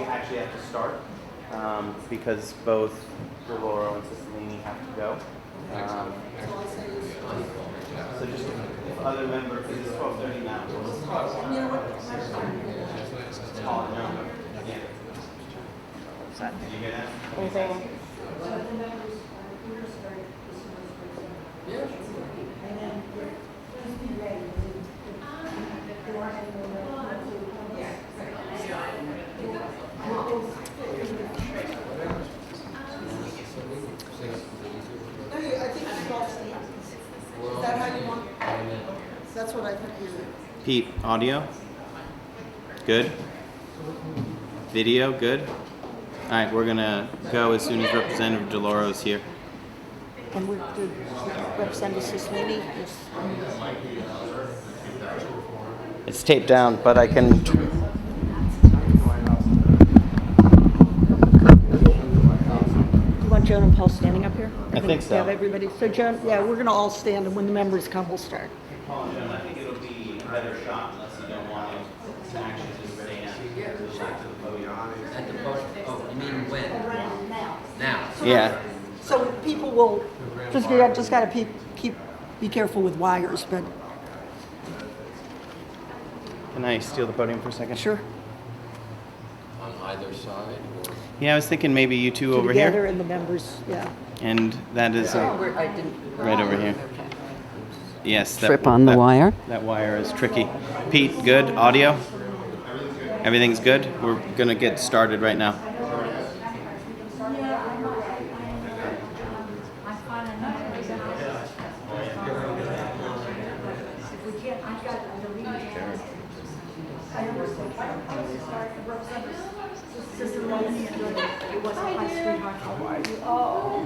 actually have to start because both DeLauro and Cicilline have to go. So just if other members, because it's 12:30 now. You know what? Did you hear that? Anything? Is that how you want? That's what I think you. Pete, audio? Good? Video, good? All right, we're gonna go as soon as Representative DeLauro is here. And we're Representative Cicilline is. It's taped down, but I can. Do you want Joan and Paul standing up here? I think so. Have everybody. So Joan, yeah, we're gonna all stand, and when the members come, we'll start. Paul and Joan, I think it'll be a better shot unless you don't want to actually just stand to the podium. At the podium. Oh, you mean when? Now. Yeah. So people will just gotta be careful with wires, but Can I steal the podium for a second? sure. On either side? Or? Yeah, I was thinking maybe you two over Together here. and the members, yeah. And that is I didn't. right over here. Yes. Trip on the wire. That wire is tricky. Pete, good? Audio? Everything's good? We're going to get started right now. Oh,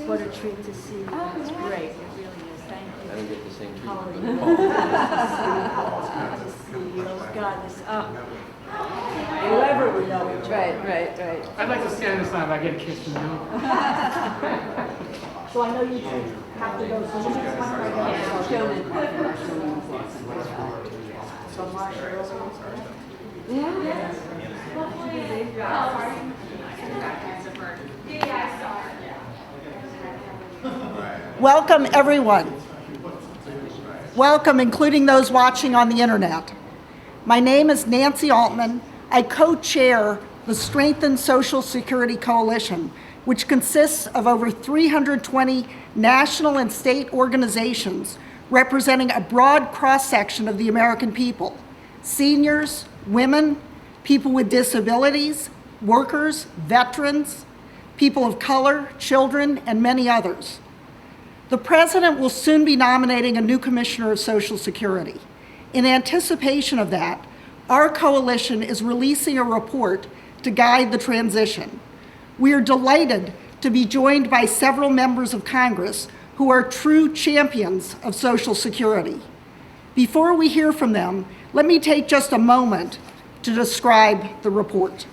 what a treat to see you. It's great. It really is. Thank you. I don't get the same treatment. God, this, whoever we know. Right. I'd like to stand this time if I get a kiss from you. So I know you two have to go, so you just want Welcome, everyone. Welcome, including those watching on the internet. My name is Nancy Altman. I co-chair the Strengthened Social Security Coalition, which consists of over 320 national and state organizations representing a broad cross-section of the American people: seniors, women, people with disabilities, workers, veterans, people of color, children, and many others. The President will soon be nominating a new Commissioner of Social Security. In anticipation of that, our coalition is releasing a report to guide the transition. We are delighted to be joined by several members of Congress who are true champions of Social Security. Before we hear from them, let me take just a moment to describe the report.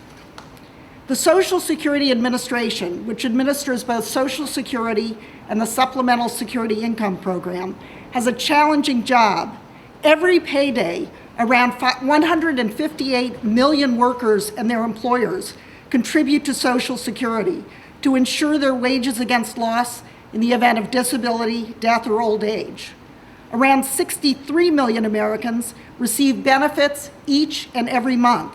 The Social Security Administration, which administers both Social Security and the Supplemental Security Income Program, has a challenging job. Every payday, around 158 million workers and their employers contribute to Social Security to ensure their wages against loss in the event of disability, death, or old age. Around 63 million Americans receive benefits each and every month.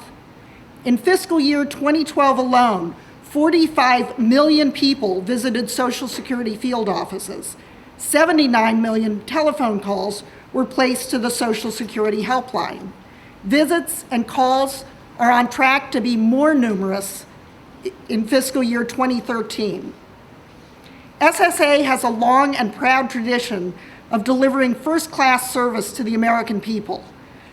In fiscal year 2012 alone, 45 million people visited Social Security field offices. 79 million telephone calls were placed to the Social Security helpline. Visits and calls are on track to be more numerous in fiscal year 2013. SSA has a long and proud tradition of delivering first-class service to the American people.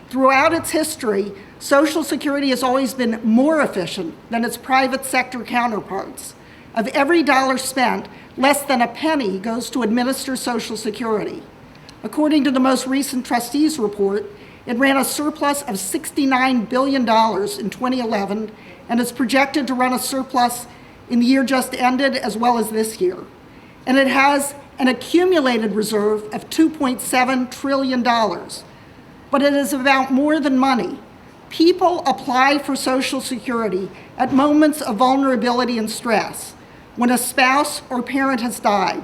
Throughout its history, Social Security has always been more efficient than its private sector counterparts. Of every dollar spent, less than a penny goes to administer Social Security. According to the most recent trustees report, it ran a surplus of $69 billion in 2011 and is projected to run a surplus in the year just ended as well as this year. And it has an accumulated reserve of $2.7 trillion. But it is about more than money. People apply for Social Security at moments of vulnerability and stress, when a spouse or parent has died,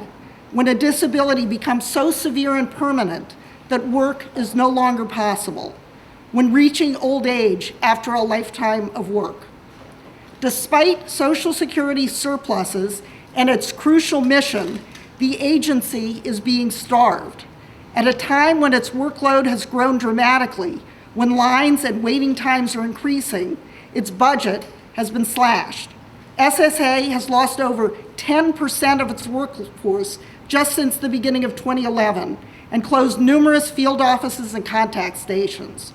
when a disability becomes so severe and permanent that work is no longer possible, when reaching old age after a lifetime of work. Despite Social Security surpluses and its crucial mission, the agency is being starved. At a time when its workload has grown dramatically, when lines and waiting times are increasing, its budget has been slashed. SSA has lost over 10% of its workforce just since the beginning of 2011 and closed numerous field offices and contact stations.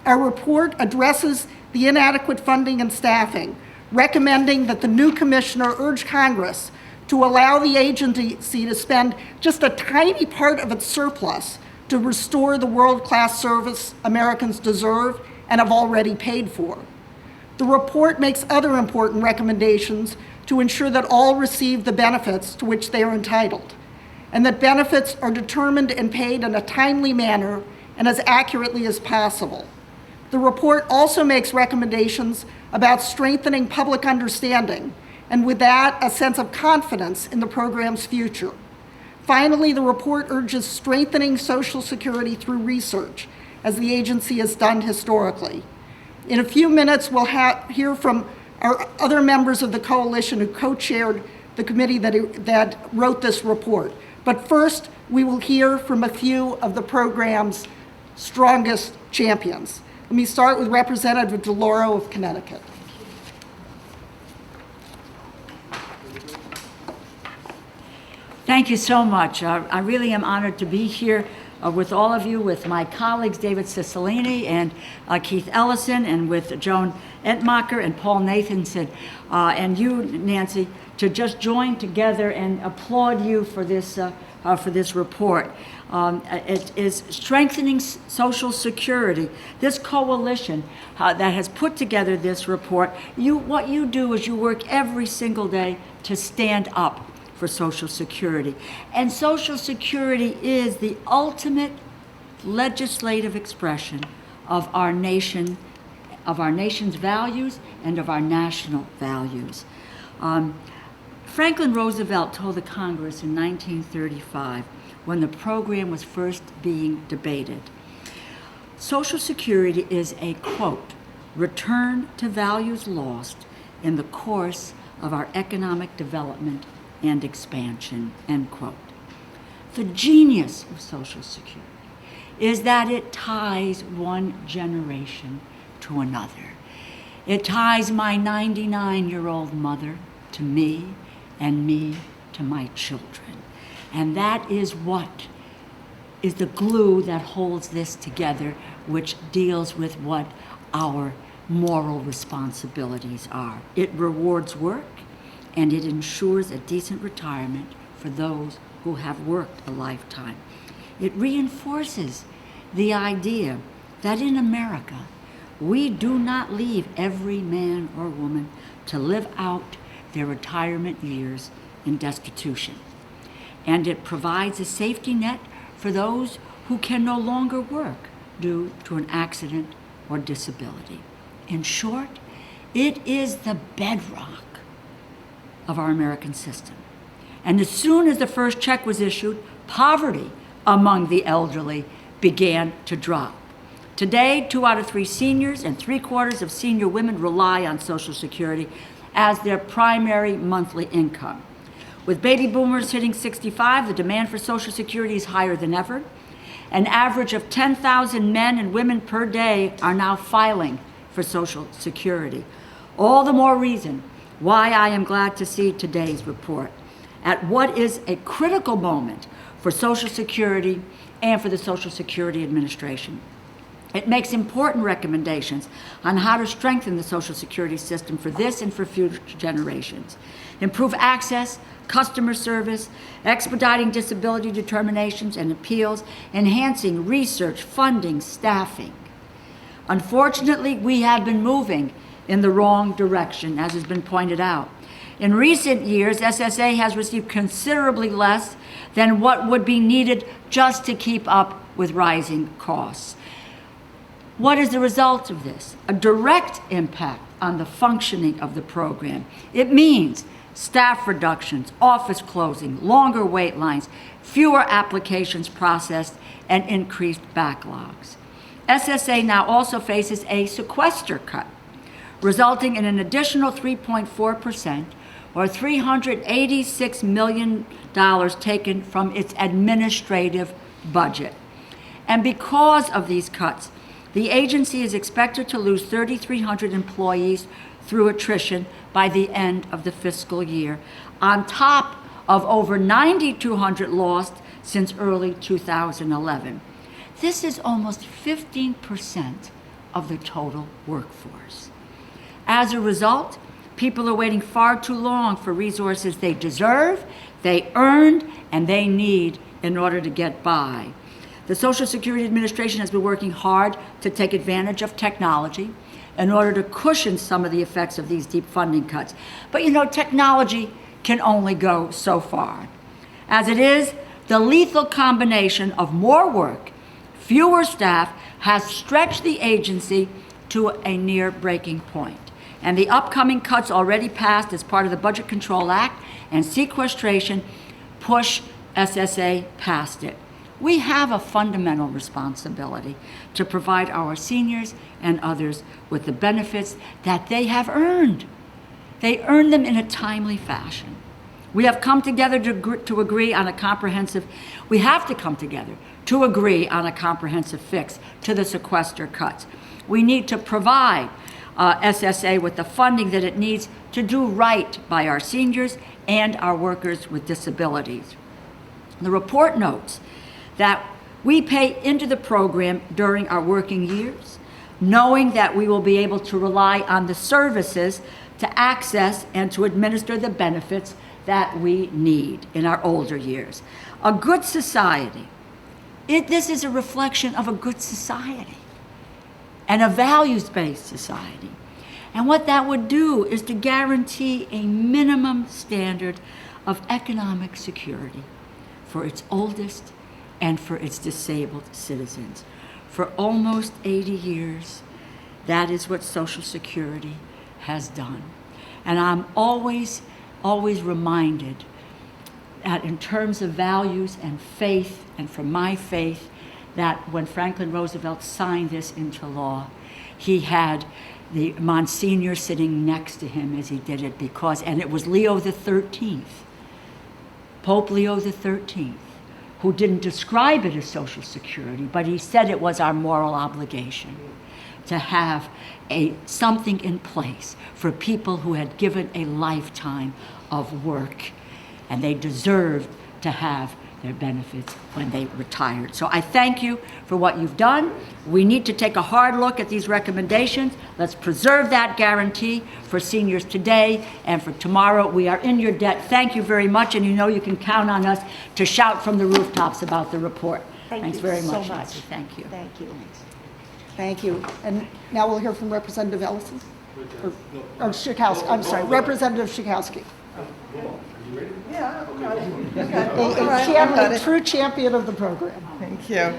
Our report addresses the inadequate funding and staffing, recommending that the new commissioner urge Congress to allow the agency to spend just a tiny part of its surplus to restore the world-class service Americans deserve and have already paid for. The report makes other important recommendations to ensure that all receive the benefits to which they are entitled, and that benefits are determined and paid in a timely manner and as accurately as possible. The report also makes recommendations about strengthening public understanding, and with that, a sense of confidence in the program's future. Finally, the report urges strengthening Social Security through research, as the agency has done historically. In a few minutes, we'll hear from our other members of the coalition who co-chaired the committee that wrote this report. But first, we will hear from a few of the program's strongest champions. Let me start with Representative DeLauro of Connecticut. Thank you so much. I really am honored to be here with all of you, with my colleagues David Cicilline and Keith Ellison, and with JOAN ENTMACHER and Paul Nathanson, and you, Nancy, to just join together and applaud you for this report. It is strengthening Social Security. This coalition that has put together this report, what you do is you work every single day to stand up for Social Security. And Social Security is the ultimate legislative expression of our nation, of our nation's values and of our national values. Franklin Roosevelt told the Congress in 1935, when the program was first being debated, Social Security is a, quote, return to values lost in the course of our economic development and expansion, end quote. The genius of Social Security is that it ties one generation to another. It ties my 99-year-old mother to me and me to my children. And that is what is the glue that holds this together, which deals with what our moral responsibilities are. It rewards work, and it ensures a decent retirement for those who have worked a lifetime. It reinforces the idea that in America, we do not leave every man or woman to live out their retirement years in destitution. And it provides a safety net for those who can no longer work due to an accident or disability. In short, it is the bedrock of our American system. And as soon as the first check was issued, poverty among the elderly began to drop. Today, 2 out of 3 seniors and 3/4 of senior women rely on Social Security as their primary monthly income. With baby boomers hitting 65, the demand for Social Security is higher than ever. An average of 10,000 men and women per day are now filing for Social Security. All the more reason why I am glad to see today's report at what is a critical moment for Social Security and for the Social Security Administration. It makes important recommendations on how to strengthen the Social Security system for this and for future generations. Improve access, customer service, expediting disability determinations and appeals, enhancing research, funding, staffing. Unfortunately, we have been moving in the wrong direction, as has been pointed out. In recent years, SSA has received considerably less than what would be needed just to keep up with rising costs. What is the result of this? A direct impact on the functioning of the program. It means staff reductions, office closing, longer wait lines, fewer applications processed, and increased backlogs. SSA now also faces a sequester cut, resulting in an additional 3.4%, or $386 million taken from its administrative budget. And because of these cuts, the agency is expected to lose 3,300 employees through attrition by the end of the fiscal year, on top of over 9,200 lost since early 2011. This is almost 15% of the total workforce. As a result, people are waiting far too long for resources they deserve, they earned, and they need in order to get by. The Social Security Administration has been working hard to take advantage of technology in order to cushion some of the effects of these deep funding cuts. But you know, technology can only go so far. As it is, the lethal combination of more work, fewer staff, has stretched the agency to a near breaking point. And the upcoming cuts already passed as part of the Budget Control Act and sequestration push SSA past it. We have a fundamental responsibility to provide our seniors and others with the benefits that they have earned. They earn them in a timely fashion. We have come together to agree on a comprehensive, we have to come together to agree on a comprehensive fix to the sequester cuts. We need to provide SSA with the funding that it needs to do right by our seniors and our workers with disabilities. The report notes that we pay into the program during our working years, knowing that we will be able to rely on the services to access and to administer the benefits that we need in our older years. A good society, this is a reflection of a good society and a values-based society. And what that would do is to guarantee a minimum standard of economic security for its oldest and for its disabled citizens. For almost 80 years, that is what Social Security has done. And I'm always reminded that in terms of values and faith, and from my faith, that when Franklin Roosevelt signed this into law, he had the Monsignor sitting next to him as he did it, and it was Leo the 13th, Pope Leo the 13th, who didn't describe it as Social Security, but he said it was our moral obligation to have something in place for people who had given a lifetime of work, and they deserved to have their benefits when they retired. So I thank you for what you've done. We need to take a hard look at these recommendations. Let's preserve that guarantee for seniors today and for tomorrow. We are in your debt. Thank you very much, and you know you can count on us to shout from the rooftops about the report. Thanks very much, Lacy. Thank you. Thank you. Thank you. And now we'll hear from Representative Ellison. Or Schakowsky. I'm sorry, Representative Schakowsky. A true champion of the program. Thank you.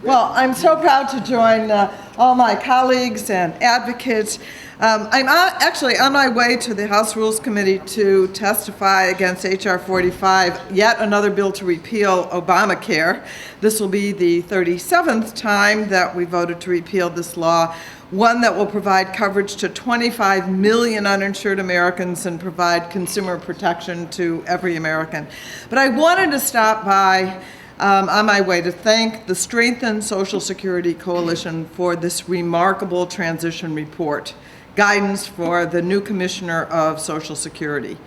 Well, I'm so proud to join all my colleagues and advocates. I'm actually on my way to the House Rules Committee to testify against H.R. 45, yet another bill to repeal Obamacare. This will be the 37th time that we voted to repeal this law, one that will provide coverage to 25 million uninsured Americans and provide consumer protection to every American. But I wanted to stop by on my way to thank the Strengthened Social Security Coalition for this remarkable transition report, guidance for the new Commissioner of Social Security.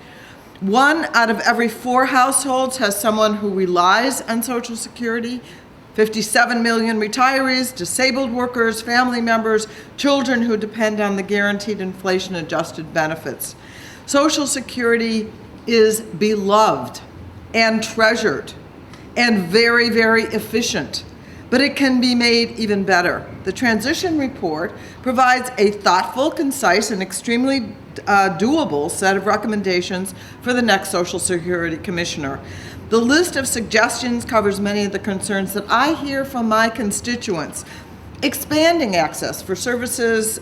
1 out of every 4 households has someone who relies on Social Security. 57 million retirees, disabled workers, family members, children who depend on the guaranteed inflation-adjusted benefits. Social Security is beloved and treasured and very, very efficient, but it can be made even better. The transition report provides a thoughtful, concise, and extremely doable set of recommendations for the next Social Security Commissioner. The list of suggestions covers many of the concerns that I hear from my constituents. Expanding access for services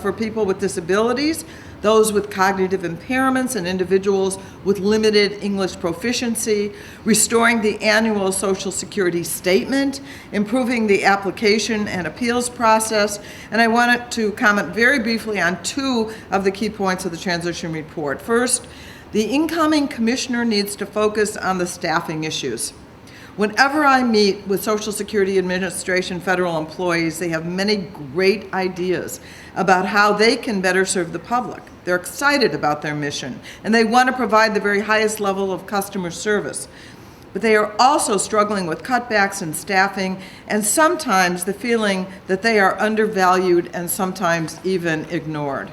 for people with disabilities, those with cognitive impairments, and individuals with limited English proficiency, restoring the annual Social Security statement, improving the application and appeals process, and I wanted to comment very briefly on two of the key points of the transition report. First, the incoming commissioner needs to focus on the staffing issues. Whenever I meet with Social Security Administration federal employees, they have many great ideas about how they can better serve the public. They're excited about their mission, and they want to provide the very highest level of customer service. But they are also struggling with cutbacks in staffing, and sometimes the feeling that they are undervalued and sometimes even ignored.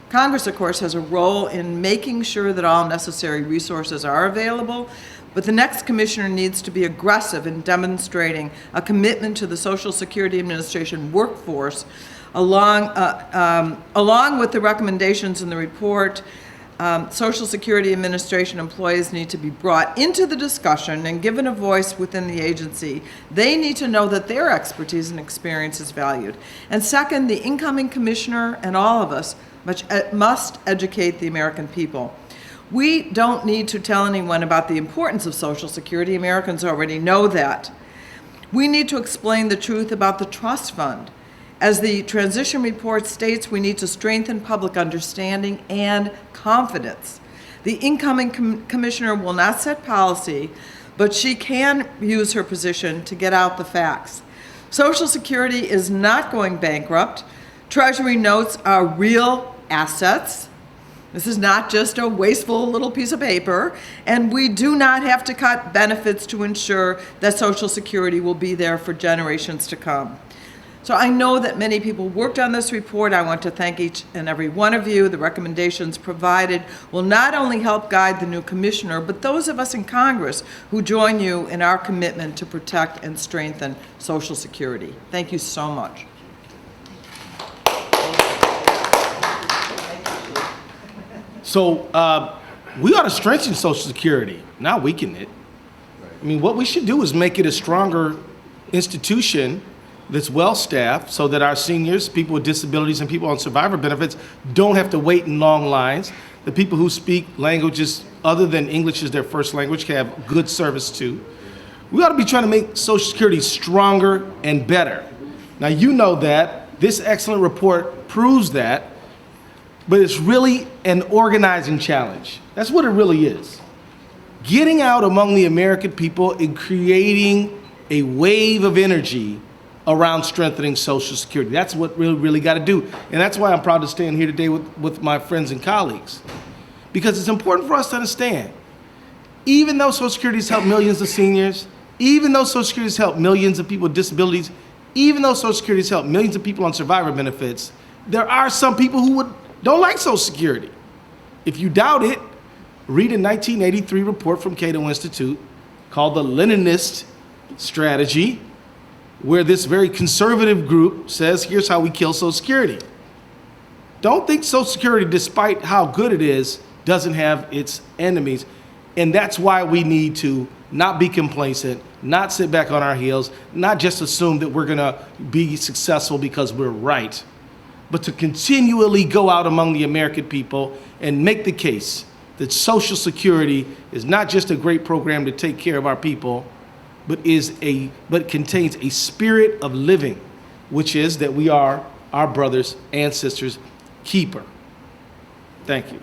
Congress, of course, has a role in making sure that all necessary resources are available, but the next commissioner needs to be aggressive in demonstrating a commitment to the Social Security Administration workforce, along with the recommendations in the report. Social Security Administration employees need to be brought into the discussion and given a voice within the agency. They need to know that their expertise and experience is valued. And second, the incoming commissioner and all of us must educate the American people. We don't need to tell anyone about the importance of Social Security. Americans already know that. We need to explain the truth about the trust fund. As the transition report states, we need to strengthen public understanding and confidence. The incoming commissioner will not set policy, but she can use her position to get out the facts. Social Security is not going bankrupt. Treasury notes are real assets. This is not just a wasteful little piece of paper, and we do not have to cut benefits to ensure that Social Security will be there for generations to come. So I know that many people worked on this report. I want to thank each and every one of you. The recommendations provided will not only help guide the new commissioner, but those of us in Congress who join you in our commitment to protect and strengthen Social Security. Thank you so much. So we ought to strengthen Social Security, not weaken it. I mean, what we should do is make it a stronger institution that's well-staffed so that our seniors, people with disabilities, and people on survivor benefits don't have to wait in long lines. The people who speak languages other than English as their first language can have good service too. We ought to be trying to make Social Security stronger and better. Now, you know that. This excellent report proves that. But it's really an organizing challenge. That's what it really is. Getting out among the American people and creating a wave of energy around strengthening Social Security. That's what we really got to do. And that's why I'm proud to stand here today with my friends and colleagues. Because it's important for us to understand, even though Social Security has helped millions of seniors, even though Social Security has helped millions of people with disabilities, even though Social Security has helped millions of people on survivor benefits, there are some people who don't like Social Security. If you doubt it, read a 1983 report from Cato Institute called the Leninist Strategy, where this very conservative group says, here's how we kill Social Security. Don't think Social Security, despite how good it is, doesn't have its enemies. And that's why we need to not be complacent, not sit back on our heels, not just assume that we're gonna be successful because we're right, but to continually go out among the American people and make the case that Social Security is not just a great program to take care of our people, but contains a spirit of living, which is that we are our brothers and sisters' keeper. Thank you.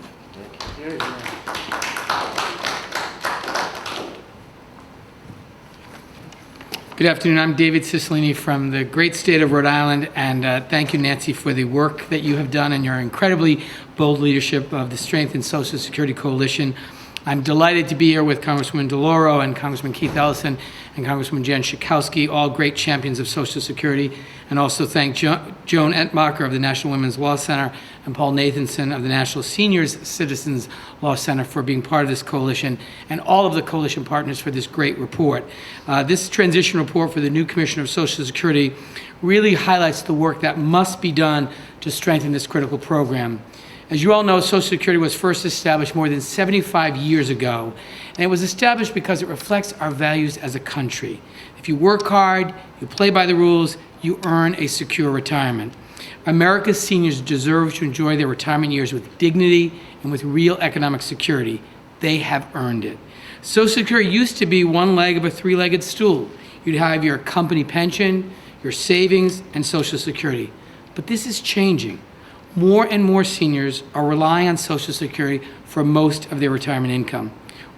Good afternoon. I'm David Cicilline from the great state of Rhode Island, and thank you, Nancy, for the work that you have done and your incredibly bold leadership of the Strengthened Social Security Coalition. I'm delighted to be here with Congresswoman DeLauro and Congressman Keith Ellison and Congresswoman Jen SCHAKOWSKY, all great champions of Social Security, and also thank JOAN ENTMACHER of the National Women's Law Center and Paul Nathanson of the National Seniors Citizens Law Center for being part of this coalition, and all of the coalition partners for this great report. This transition report for the new Commissioner of Social Security really highlights the work that must be done to strengthen this critical program. As you all know, Social Security was first established more than 75 years ago, and it was established because it reflects our values as a country. If you work hard, you play by the rules, you earn a secure retirement. America's seniors deserve to enjoy their retirement years with dignity and with real economic security. They have earned it. Social Security used to be one leg of a three-legged stool. You'd have your company pension, your savings, and Social Security. But this is changing. More and more seniors are relying on Social Security for most of their retirement income,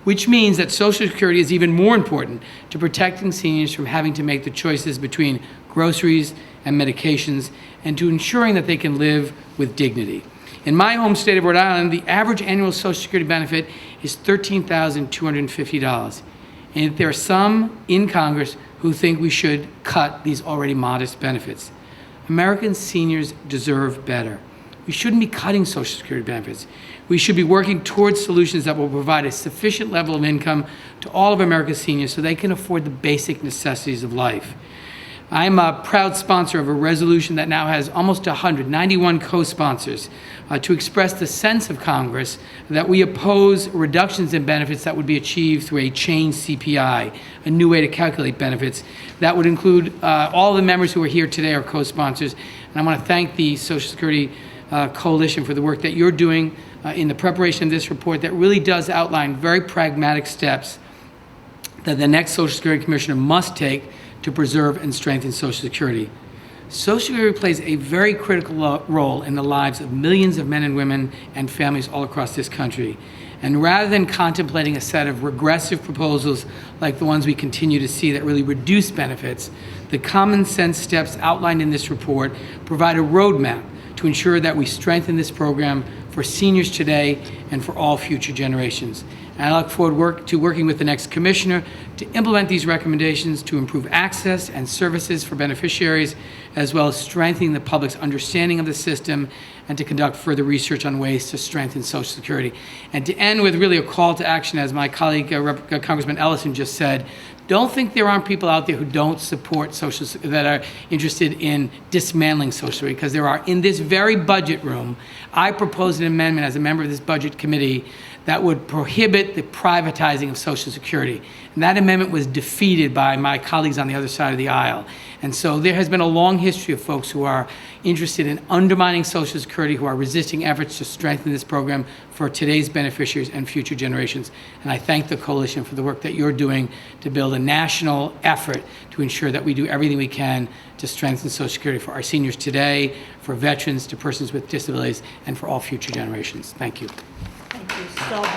which means that Social Security is even more important to protecting seniors from having to make the choices between groceries and medications and to ensuring that they can live with dignity. In my home state of Rhode Island, the average annual Social Security benefit is $13,250. And there are some in Congress who think we should cut these already modest benefits. American seniors deserve better. We shouldn't be cutting Social Security benefits. We should be working towards solutions that will provide a sufficient level of income to all of America's seniors so they can afford the basic necessities of life. I'm a proud sponsor of a resolution that now has almost 191 co-sponsors to express the sense of Congress that we oppose reductions in benefits that would be achieved through a changed CPI, a new way to calculate benefits. That would include all the members who are here today are co-sponsors. And I want to thank the Social Security Coalition for the work that you're doing in the preparation of this report that really does outline very pragmatic steps that the next Social Security Commissioner must take to preserve and strengthen Social Security. Social Security plays a very critical role in the lives of millions of men and women and families all across this country. And rather than contemplating a set of regressive proposals like the ones we continue to see that really reduce benefits, the common sense steps outlined in this report provide a roadmap to ensure that we strengthen this program for seniors today and for all future generations. And I look forward to working with the next commissioner to implement these recommendations to improve access and services for beneficiaries, as well as strengthening the public's understanding of the system and to conduct further research on ways to strengthen Social Security. And to end with really a call to action, as my colleague Congressman Ellison just said, don't think there aren't people out there who don't support that are interested in dismantling Social Security, because there are. In this very budget room, I proposed an amendment as a member of this budget committee that would prohibit the privatizing of Social Security. And that amendment was defeated by my colleagues on the other side of the aisle. And so there has been a long history of folks who are interested in undermining Social Security, who are resisting efforts to strengthen this program for today's beneficiaries and future generations. And I thank the coalition for the work that you're doing to build a national effort to ensure that we do everything we can to strengthen Social Security for our seniors today, for veterans, to persons with disabilities, and for all future generations. Thank you. Thank you so much.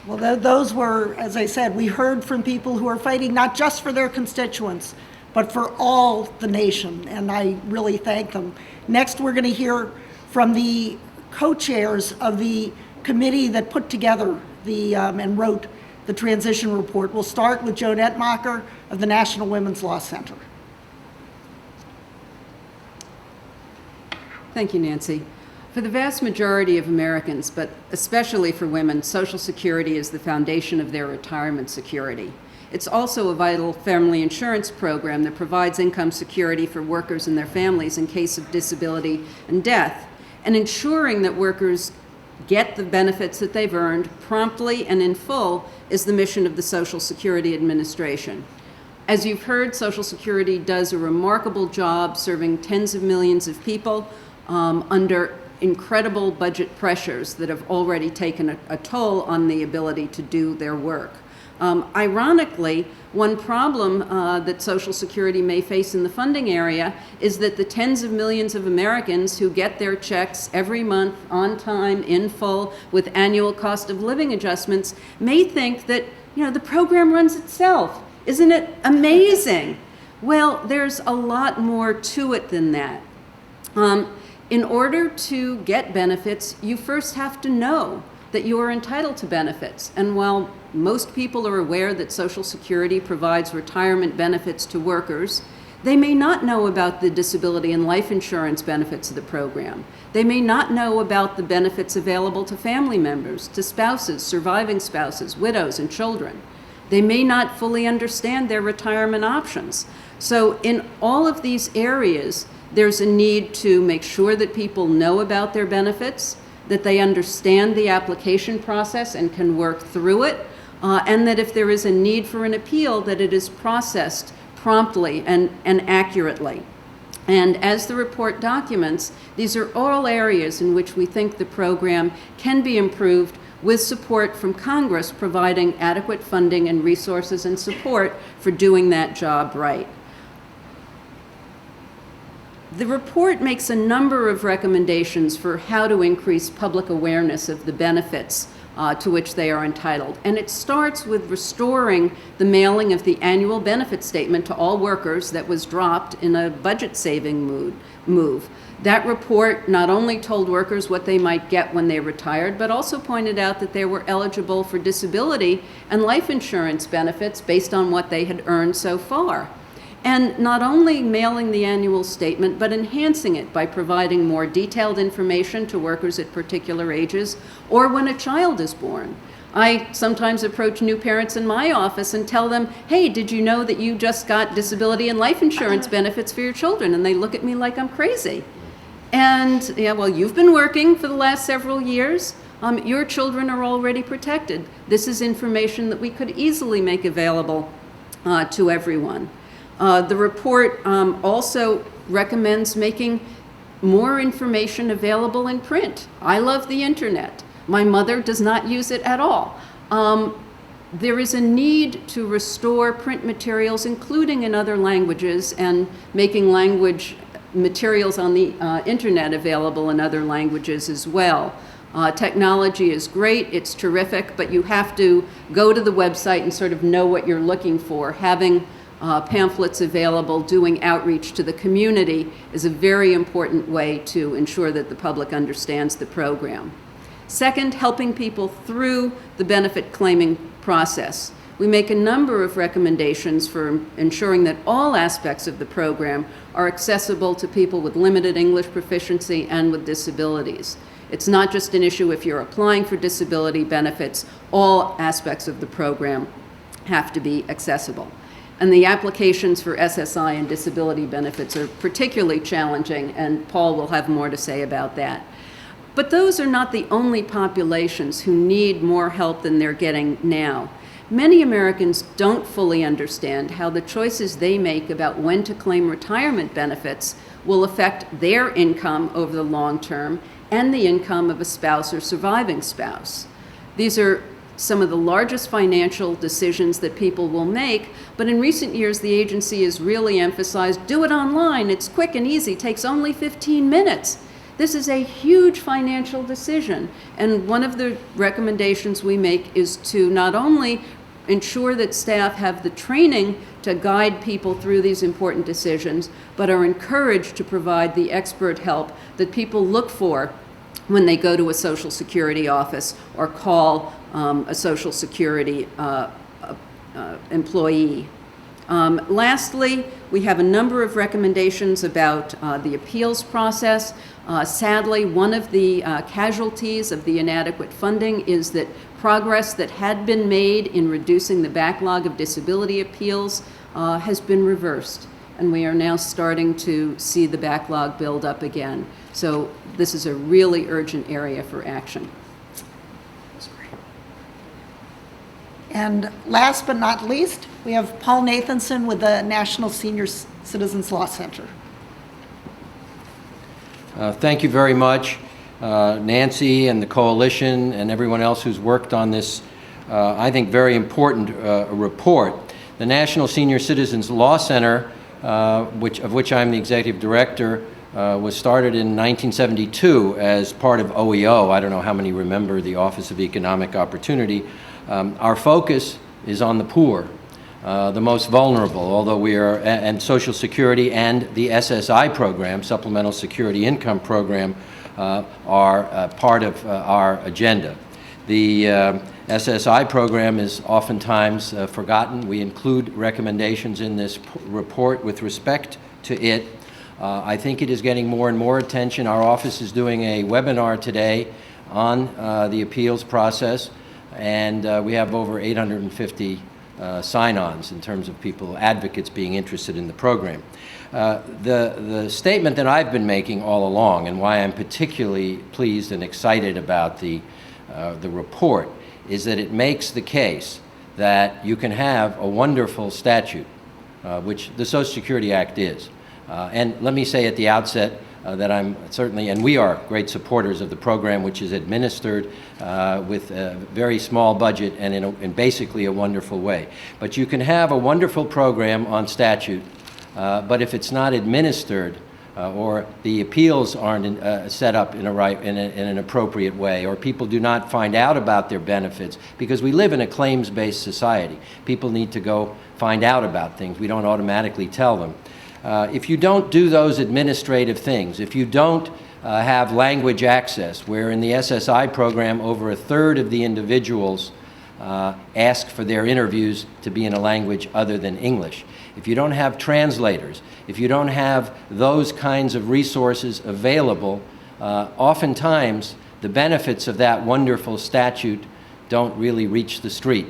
Well, those were, as I said, we heard from people who are fighting not just for their constituents, but for all the nation, and I really thank them. Next, we're going to hear from the co-chairs of the committee that put together and wrote the transition report. We'll start with JOAN ENTMACHER of the National Women's Law Center. Thank you, Nancy. For the vast majority of Americans, but especially for women, Social Security is the foundation of their retirement security. It's also a vital family insurance program that provides income security for workers and their families in case of disability and death, and ensuring that workers get the benefits that they've earned promptly and in full is the mission of the Social Security Administration. As you've heard, Social Security does a remarkable job serving tens of millions of people under incredible budget pressures that have already taken a toll on the ability to do their work. Ironically, one problem that Social Security may face in the funding area is that the tens of millions of Americans who get their checks every month on time, in full, with annual cost of living adjustments may think that, the program runs itself. Isn't it amazing? Well, there's a lot more to it than that. In order to get benefits, you first have to know that you are entitled to benefits. And while most people are aware that Social Security provides retirement benefits to workers, they may not know about the disability and life insurance benefits of the program. They may not know about the benefits available to family members, to spouses, surviving spouses, widows, and children. They may not fully understand their retirement options. So in all of these areas, there's a need to make sure that people know about their benefits, that they understand the application process and can work through it, and that if there is a need for an appeal, that it is processed promptly and accurately. And as the report documents, these are all areas in which we think the program can be improved with support from Congress providing adequate funding and resources and support for doing that job right. The report makes a number of recommendations for how to increase public awareness of the benefits to which they are entitled. And it starts with restoring the mailing of the annual benefit statement to all workers that was dropped in a budget-saving move. That report not only told workers what they might get when they retired, but also pointed out that they were eligible for disability and life insurance benefits based on what they had earned so far. And not only mailing the annual statement, but enhancing it by providing more detailed information to workers at particular ages or when a child is born. I sometimes approach new parents in my office and tell them, hey, did you know that you just got disability and life insurance benefits for your children? And they look at me like I'm crazy. And, yeah, well, you've been working for the last several years. Your children are already protected. This is information that we could easily make available to everyone. The report also recommends making more information available in print. I love the internet. My mother does not use it at all. There is a need to restore print materials, including in other languages, and making language materials on the internet available in other languages as well. Technology is great, it's terrific, but you have to go to the website and sort of know what you're looking for. Having pamphlets available, doing outreach to the community is a very important way to ensure that the public understands the program. Second, helping people through the benefit claiming process. We make a number of recommendations for ensuring that all aspects of the program are accessible to people with limited English proficiency and with disabilities. It's not just an issue if you're applying for disability benefits, all aspects of the program have to be accessible. And the applications for SSI and disability benefits are particularly challenging, and Paul will have more to say about that. But those are not the only populations who need more help than they're getting now. Many Americans don't fully understand how the choices they make about when to claim retirement benefits will affect their income over the long term and the income of a spouse or surviving spouse. These are some of the largest financial decisions that people will make, but in recent years the agency has really emphasized, do it online, it's quick and easy, takes only 15 minutes. This is a huge financial decision, and one of the recommendations we make is to not only ensure that staff have the training to guide people through these important decisions, but are encouraged to provide the expert help that people look for when they go to a Social Security office or call a Social Security employee. Lastly, we have a number of recommendations about the appeals process. Sadly, one of the casualties of the inadequate funding is that progress that had been made in reducing the backlog of disability appeals has been reversed, and we are now starting to see the backlog build up again. So this is a really urgent area for action. And last but not least, we have Paul Nathanson with the National Senior Citizens Law Center. Thank you very much, Nancy and the coalition and everyone else who's worked on this, I think, very important report. The National Senior Citizens Law Center, of which I'm the executive director, was started in 1972 as part of OEO. I don't know how many remember the Office of Economic Opportunity. Our focus is on the poor, the most vulnerable, although we are, and Social Security and the SSI program, Supplemental Security Income Program, are part of our agenda. The SSI program is oftentimes forgotten. We include recommendations in this report with respect to it. I think it is getting more and more attention. Our office is doing a webinar today on the appeals process, and we have over 850 sign-ons in terms of people, advocates being interested in the program. The statement that I've been making all along, and why I'm particularly pleased and excited about the report, is that it makes the case that you can have a wonderful statute, which the Social Security Act is. And let me say at the outset that I'm certainly, and we are great supporters of the program, which is administered with a very small budget and in basically a wonderful way. But you can have a wonderful program on statute, but if it's not administered, or the appeals aren't set up in an appropriate way, or people do not find out about their benefits, because we live in a claims-based society. People need to go find out about things. We don't automatically tell them. If you don't do those administrative things, if you don't have language access, where in the SSI program over a third of the individuals ask for their interviews to be in a language other than English, if you don't have translators, if you don't have those kinds of resources available, oftentimes the benefits of that wonderful statute don't really reach the street.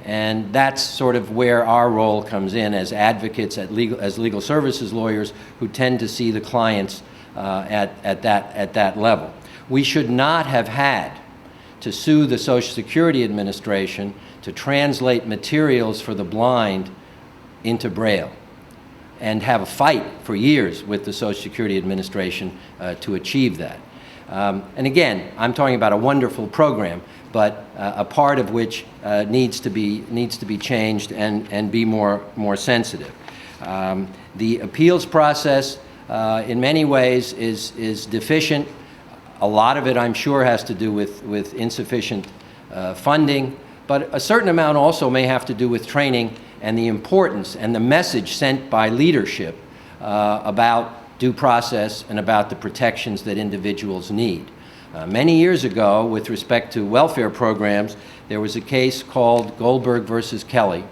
And that's sort of where our role comes in as advocates, as legal services lawyers who tend to see the clients at that level. We should not have had to sue the Social Security Administration to translate materials for the blind into Braille, and have a fight for years with the Social Security Administration to achieve that. And again, I'm talking about a wonderful program, but a part of which needs to be changed and be more sensitive. The appeals process, in many ways, is deficient. A lot of it, I'm sure, has to do with insufficient funding, but a certain amount also may have to do with training and the importance and the message sent by leadership about due process and about the protections that individuals need. Many years ago, with respect to welfare programs, there was a case called Goldberg versus Kelly,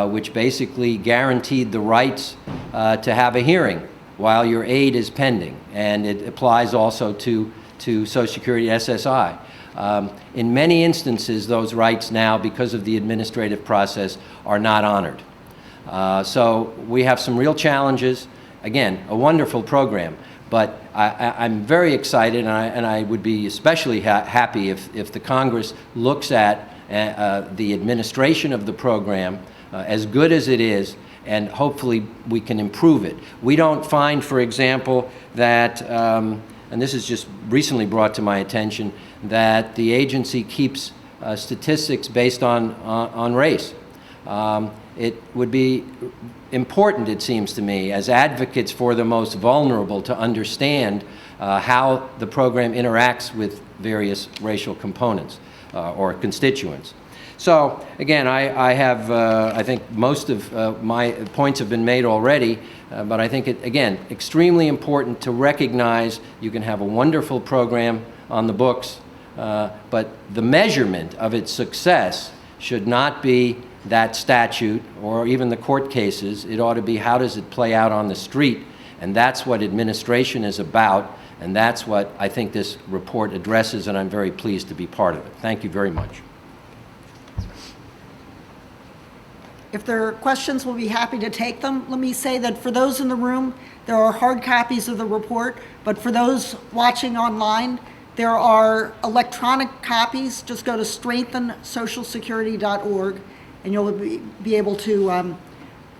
which basically guaranteed the rights to have a hearing while your aid is pending, and it applies also to Social Security SSI. In many instances, those rights now, because of the administrative process, are not honored. So we have some real challenges. Again, a wonderful program, but I'm very excited, and I would be especially happy if the Congress looks at the administration of the program, as good as it is, and hopefully we can improve it. We don't find, for example, that, and this is just recently brought to my attention, that the agency keeps statistics based on race. It would be important, it seems to me, as advocates for the most vulnerable, to understand how the program interacts with various racial components or constituents. So again, I think most of my points have been made already, but I think again, extremely important to recognize you can have a wonderful program on the books, but the measurement of its success should not be that statute or even the court cases. It ought to be, how does it play out on the street? And that's what administration is about, and that's what I think this report addresses, and I'm very pleased to be part of it. Thank you very much. If there are questions, we'll be happy to take them. Let me say that for those in the room, there are hard copies of the report, but for those watching online, there are electronic copies. Just go to strengthensocialsecurity.org, and you'll be able to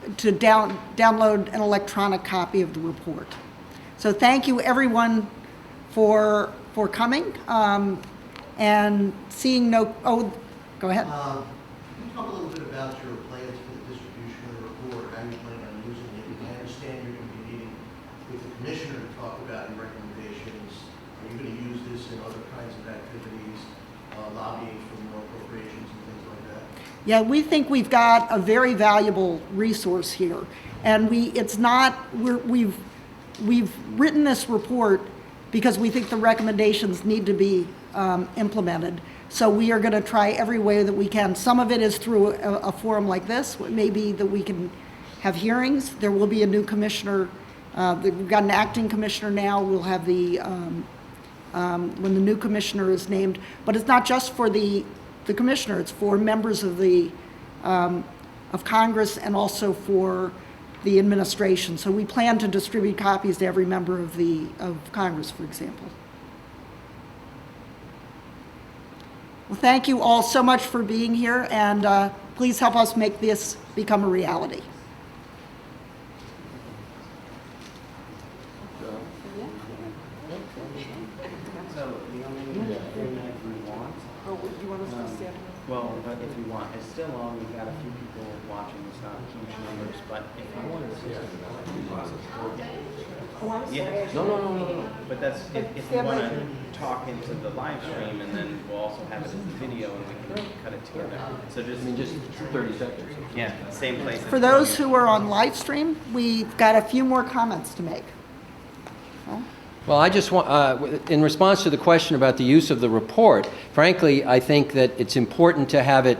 download an electronic copy of the report. So thank you, everyone, for coming, and seeing no. Oh, go ahead. Can you talk a little bit about your plans for the distribution of the report, how you plan on using it? I understand you're going to be meeting with the commissioner to talk about your recommendations. Are you going to use this in other kinds of activities, lobbying for more appropriations and things like that? Yeah, we think we've got a very valuable resource here, and we've written this report because we think the recommendations need to be implemented. So we are going to try every way that we can. Some of it is through a forum like this. It may be that we can have hearings. There will be a new commissioner. We've got an acting commissioner now. We'll have when the new commissioner is named. But it's not just for the commissioner. It's for members of of Congress and also for the administration. So we plan to distribute copies to every member of Congress, for example. Well, thank you all so much for being here, and please help us make this become a reality. Oh, do you want us to stand? Well, but if you want, it's still on. We've got a few people watching. It's not huge numbers, but if you want to, yeah, no. But that's if you want to talk into the live stream, and then we'll also have it as a video, and we can cut it together. So just 30 seconds. Yeah, same place. For those who are on live stream, we've got a few more comments to make. Well, I just want, in response to the question about the use of the report, frankly, I think that it's important to have it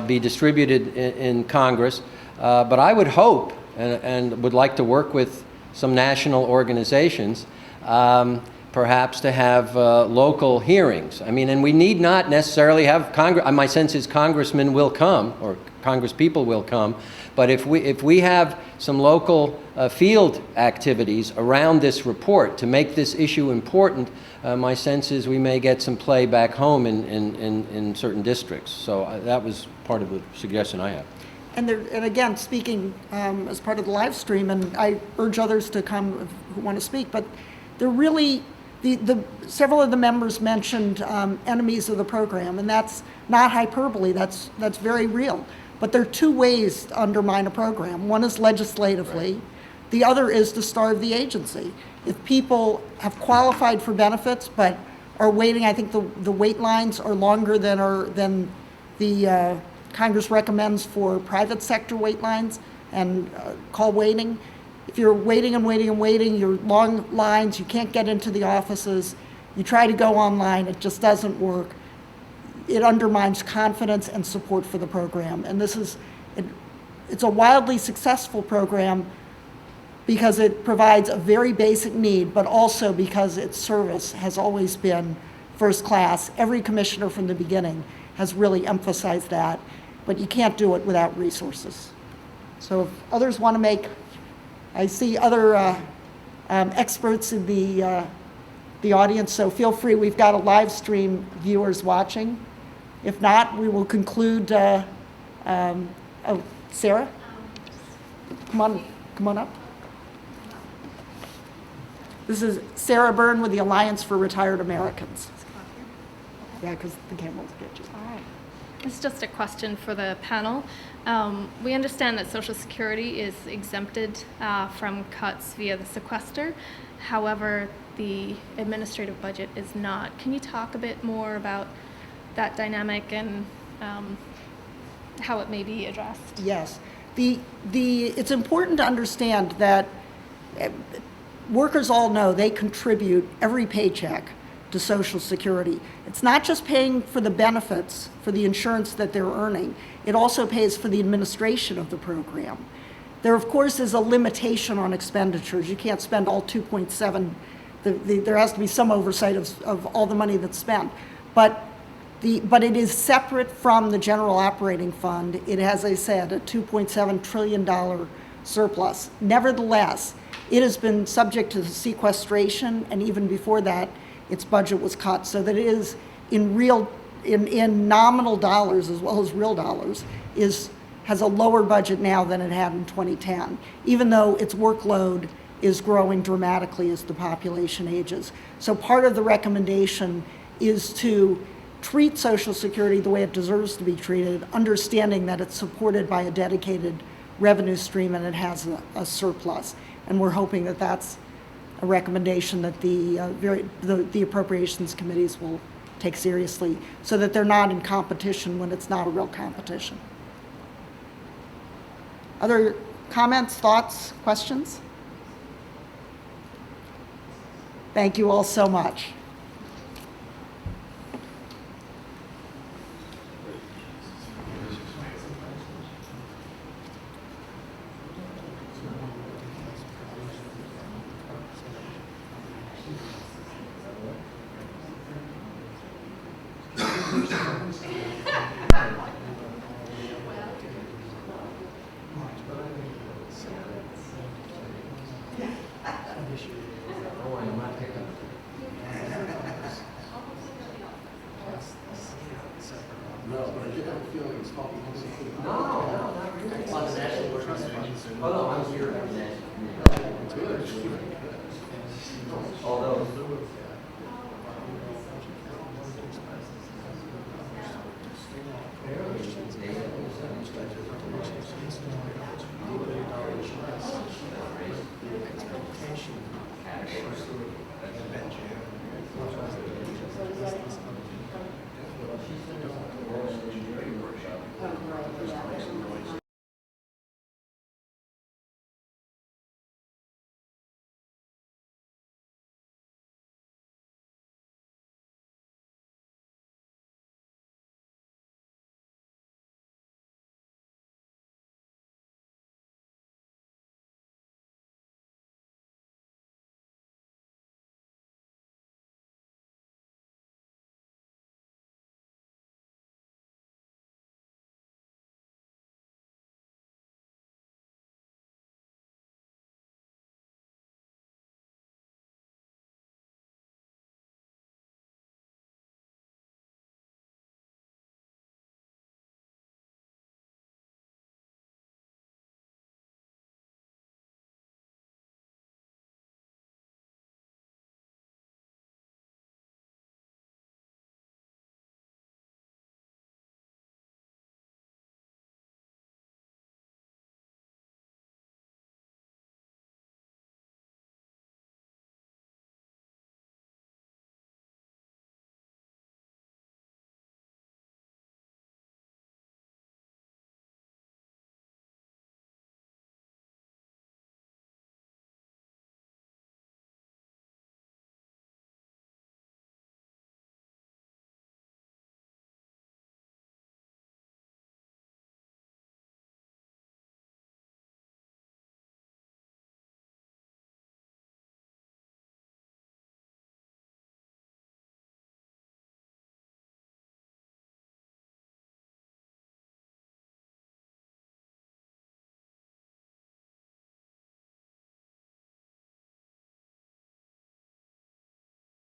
be distributed in Congress. But I would hope and would like to work with some national organizations, perhaps to have local hearings. I mean, and we need not necessarily have Congress. My sense is congressmen will come, or congresspeople will come. But if we have some local field activities around this report to make this issue important, my sense is we may get some play back home in certain districts. So that was part of the suggestion I have. And again, speaking as part of the live stream, and I urge others to come who want to speak, but they're really, several of the members mentioned enemies of the program, and that's not hyperbole, that's very real. But there are two ways to undermine a program. One is legislatively, the other is to starve the agency. If people have qualified for benefits but are waiting, I think the wait lines are longer than the Congress recommends for private sector wait lines and call waiting. If you're waiting and waiting and waiting, you're long lines, you can't get into the offices, you try to go online, it just doesn't work. It undermines confidence and support for the program. And it's a wildly successful program because it provides a very basic need, but also because its service has always been first class. Every commissioner from the beginning has really emphasized that, but you can't do it without resources. So if others want to make, I see other experts in the audience, so feel free. We've got a live stream viewers watching. If not, we will conclude. Sarah, come on up. This is Sarah Byrne with the Alliance for Retired Americans. Yeah, because the camera will get you. All right. This is just a question for the panel. We understand that Social Security is exempted from cuts via the sequester. However, the administrative budget is not. Can you talk a bit more about that dynamic and how it may be addressed? Yes. It's important to understand that workers all know they contribute every paycheck to Social Security. It's not just paying for the benefits, for the insurance that they're earning. It also pays for the administration of the program. There, of course, is a limitation on expenditures. You can't spend all 2.7. There has to be some oversight of all the money that's spent. But it is separate from the general operating fund. It has, as I said, a $2.7 trillion surplus. Nevertheless, it has been subject to sequestration, and even before that, its budget was cut, so that it is in nominal dollars as well as real dollars has a lower budget now than it had in 2010, even though its workload is growing dramatically as the population ages. So part of the recommendation is to treat Social Security the way it deserves to be treated, understanding that it's supported by a dedicated revenue stream and it has a surplus. And we're hoping that that's a recommendation that the appropriations committees will take seriously so that they're not in competition when it's not a real competition. Other comments, thoughts, questions? Thank you all so much. Although